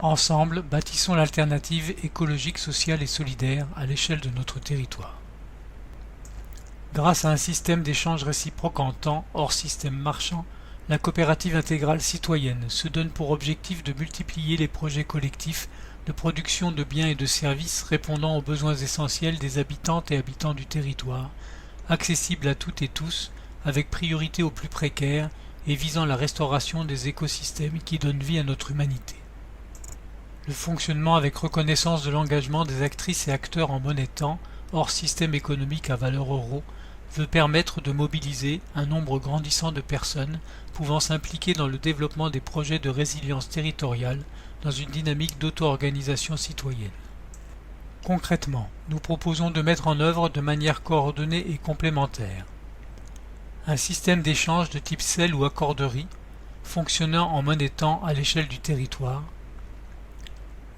Ensemble, bâtissons l'alternative écologique, sociale et solidaire à l'échelle de notre territoire. Grâce à un système d'échange réciproque en temps, hors système marchand, la coopérative intégrale citoyenne se donne pour objectif de multiplier les projets collectifs de production de biens et de services répondant aux besoins essentiels des habitantes et habitants du territoire, accessibles à toutes et tous, avec priorité aux plus précaires et visant la restauration des écosystèmes qui donnent vie à notre humanité. Le fonctionnement avec reconnaissance de l'engagement des actrices et acteurs en monnaie-temps, hors système économique à valeur euro, veut permettre de mobiliser un nombre grandissant de personnes pouvant s'impliquer dans le développement des projets de résilience territoriale dans une dynamique d'auto-organisation citoyenne. Concrètement, nous proposons de mettre en œuvre de manière coordonnée et complémentaire un système d'échange de type sel ou accorderie, fonctionnant en monnaie-temps à l'échelle du territoire,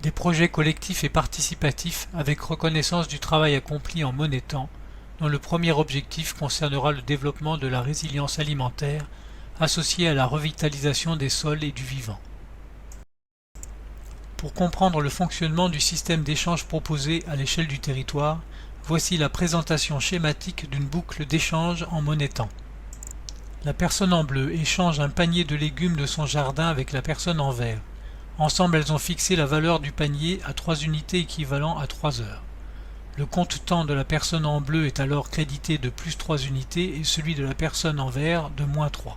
des projets collectifs et participatifs avec reconnaissance du travail accompli en monnaie-temps, dont le premier objectif concernera le développement de la résilience alimentaire associée à la revitalisation des sols et du vivant. Pour comprendre le fonctionnement du système d'échange proposé à l'échelle du territoire, voici la présentation schématique d'une boucle d'échange en monnaie-temps. La personne en bleu échange un panier de légumes de son jardin avec la personne en vert. Ensemble, elles ont fixé la valeur du panier à 3 unités équivalent à 3 heures. Le compte temps de la personne en bleu est alors crédité de plus 3 unités et celui de la personne en vert de moins 3.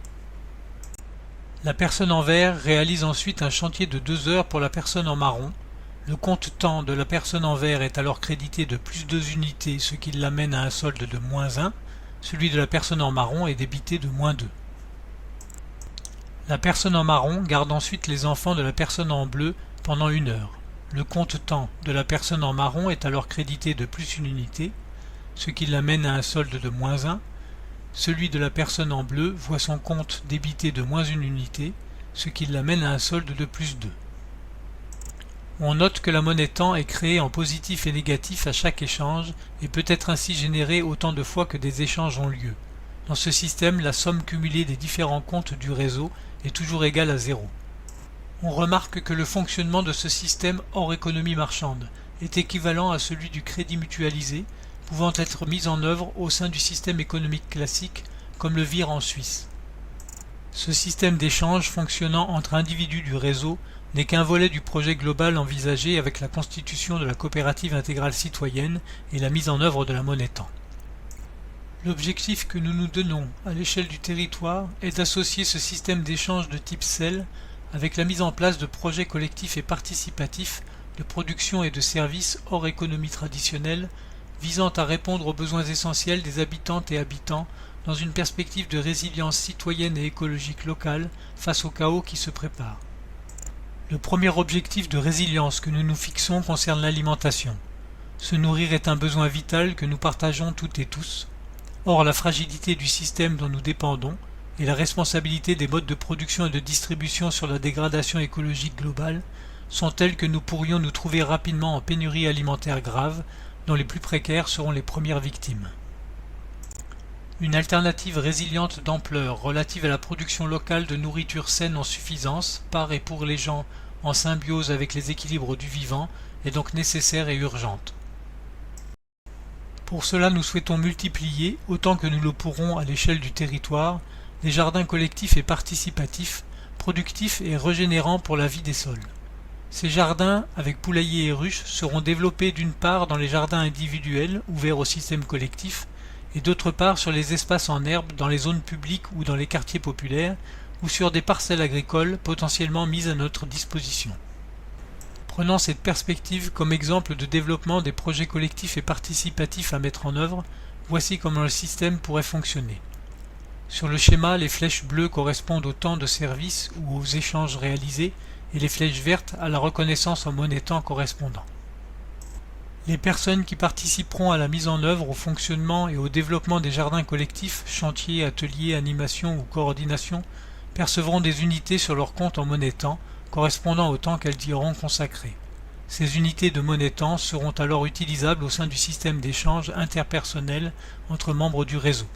La personne en vert réalise ensuite un chantier de 2 heures pour la personne en marron. Le compte temps de la personne en vert est alors crédité de plus 2 unités, ce qui l'amène à un solde de moins 1. Celui de la personne en marron est débité de moins 2. La personne en marron garde ensuite les enfants de la personne en bleu pendant 1 heure. Le compte temps de la personne en marron est alors crédité de plus 1 unité, ce qui l'amène à un solde de moins 1. Celui de la personne en bleu voit son compte débité de moins 1 unité, ce qui l'amène à un solde de plus 2. On note que la monnaie temps est créée en positif et négatif à chaque échange et peut être ainsi générée autant de fois que des échanges ont lieu. Dans ce système, la somme cumulée des différents comptes du réseau est toujours égale à 0. On remarque que le fonctionnement de ce système hors économie marchande est équivalent à celui du crédit mutualisé, pouvant être mis en œuvre au sein du système économique classique, comme le VIR en Suisse. Ce système d'échange fonctionnant entre individus du réseau n'est qu'un volet du projet global envisagé avec la constitution de la coopérative intégrale citoyenne et la mise en œuvre de la monnaie-temps. L'objectif que nous nous donnons à l'échelle du territoire est d'associer ce système d'échange de type SEL avec la mise en place de projets collectifs et participatifs de production et de services hors économie traditionnelle visant à répondre aux besoins essentiels des habitantes et habitants dans une perspective de résilience citoyenne et écologique locale face au chaos qui se prépare. Le premier objectif de résilience que nous nous fixons concerne l'alimentation. Se nourrir est un besoin vital que nous partageons toutes et tous. Or, la fragilité du système dont nous dépendons et la responsabilité des modes de production et de distribution sur la dégradation écologique globale sont telles que nous pourrions nous trouver rapidement en pénurie alimentaire grave, dont les plus précaires seront les premières victimes. Une alternative résiliente d'ampleur relative à la production locale de nourriture saine en suffisance, par et pour les gens en symbiose avec les équilibres du vivant, est donc nécessaire et urgente. Pour cela, nous souhaitons multiplier, autant que nous le pourrons à l'échelle du territoire, des jardins collectifs et participatifs, productifs et régénérants pour la vie des sols. Ces jardins, avec poulaillers et ruches, seront développés d'une part dans les jardins individuels, ouverts au système collectif, et d'autre part sur les espaces en herbe dans les zones publiques ou dans les quartiers populaires, ou sur des parcelles agricoles potentiellement mises à notre disposition. Prenant cette perspective comme exemple de développement des projets collectifs et participatifs à mettre en œuvre, voici comment le système pourrait fonctionner. Sur le schéma, les flèches bleues correspondent au temps de service ou aux échanges réalisés et les flèches vertes à la reconnaissance en monnaie-temps correspondant. Les personnes qui participeront à la mise en œuvre, au fonctionnement et au développement des jardins collectifs, chantiers, ateliers, animations ou coordination, percevront des unités sur leur compte en monnaie-temps, correspondant au temps qu'elles y auront consacré. Ces unités de monnaie-temps seront alors utilisables au sein du système d'échange interpersonnel entre membres du réseau.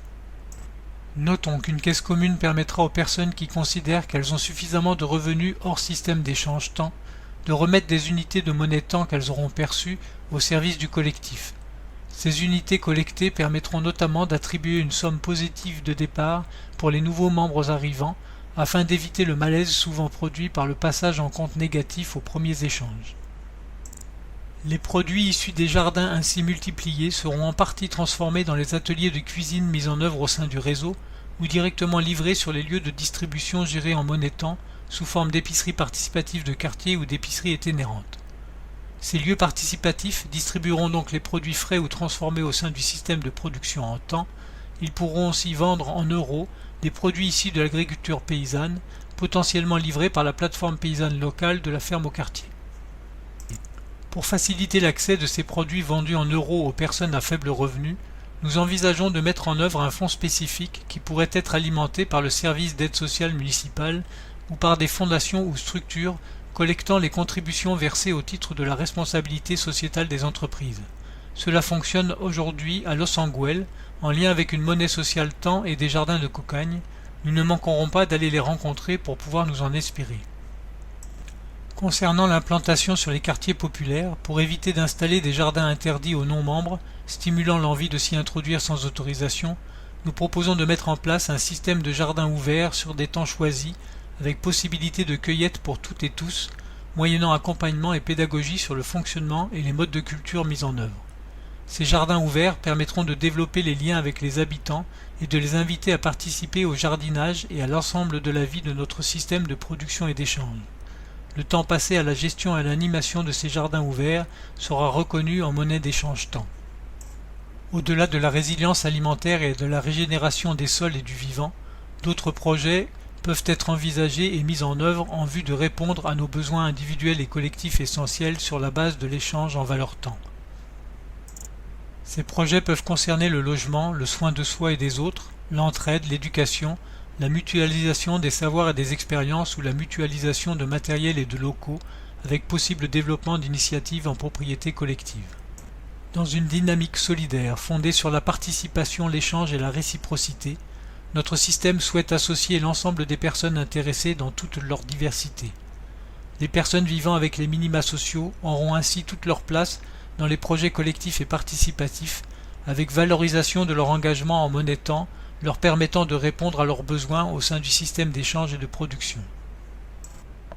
Notons qu'une caisse commune permettra aux personnes qui considèrent qu'elles ont suffisamment de revenus hors système d'échange temps de remettre des unités de monnaie temps qu'elles auront perçues au service du collectif. Ces unités collectées permettront notamment d'attribuer une somme positive de départ pour les nouveaux membres arrivants, afin d'éviter le malaise souvent produit par le passage en compte négatif aux premiers échanges. Les produits issus des jardins ainsi multipliés seront en partie transformés dans les ateliers de cuisine mis en œuvre au sein du réseau ou directement livrés sur les lieux de distribution gérés en monnaie temps sous forme d'épiceries participatives de quartier ou d'épiceries itinérantes. Ces lieux participatifs distribueront donc les produits frais ou transformés au sein du système de production en temps. Ils pourront aussi vendre en euros des produits issus de l'agriculture paysanne, potentiellement livrés par la plateforme paysanne locale de la ferme au quartier. Pour faciliter l'accès de ces produits vendus en euros aux personnes à faible revenu, nous envisageons de mettre en œuvre un fonds spécifique qui pourrait être alimenté par le service d'aide sociale municipale ou par des fondations ou structures collectant les contributions versées au titre de la responsabilité sociétale des entreprises. Cela fonctionne aujourd'hui à Los Angeles, en lien avec une monnaie sociale temps et des jardins de Cocagne. Nous ne manquerons pas d'aller les rencontrer pour pouvoir nous en inspirer. Concernant l'implantation sur les quartiers populaires, pour éviter d'installer des jardins interdits aux non-membres, stimulant l'envie de s'y introduire sans autorisation, nous proposons de mettre en place un système de jardins ouverts sur des temps choisis, avec possibilité de cueillette pour toutes et tous, moyennant accompagnement et pédagogie sur le fonctionnement et les modes de culture mis en œuvre. Ces jardins ouverts permettront de développer les liens avec les habitants et de les inviter à participer au jardinage et à l'ensemble de la vie de notre système de production et d'échange. Le temps passé à la gestion et à l'animation de ces jardins ouverts sera reconnu en monnaie d'échange temps. Au-delà de la résilience alimentaire et de la régénération des sols et du vivant, d'autres projets peuvent être envisagés et mis en œuvre en vue de répondre à nos besoins individuels et collectifs essentiels sur la base de l'échange en valeur temps. Ces projets peuvent concerner le logement, le soin de soi et des autres, l'entraide, l'éducation, la mutualisation des savoirs et des expériences ou la mutualisation de matériel et de locaux, avec possible développement d'initiatives en propriété collective. Dans une dynamique solidaire fondée sur la participation, l'échange et la réciprocité, notre système souhaite associer l'ensemble des personnes intéressées dans toute leur diversité. Les personnes vivant avec les minima sociaux auront ainsi toute leur place dans les projets collectifs et participatifs, avec valorisation de leur engagement en monnaie temps, leur permettant de répondre à leurs besoins au sein du système d'échange et de production.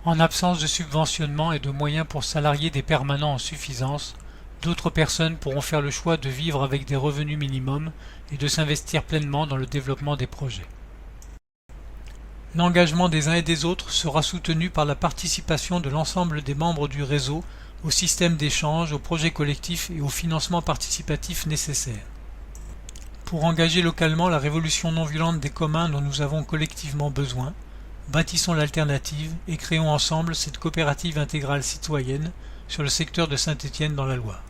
En absence de subventionnement et de moyens pour salarier des permanents en suffisance, d'autres personnes pourront faire le choix de vivre avec des revenus minimums et de s'investir pleinement dans le développement des projets. L'engagement des uns et des autres sera soutenu par la participation de l'ensemble des membres du réseau au système d'échange, aux projets collectifs et au financement participatif nécessaire. Pour engager localement la révolution non violente des communs dont nous avons collectivement besoin, bâtissons l'alternative et créons ensemble cette coopérative intégrale citoyenne sur le secteur de Saint-Étienne dans la Loire.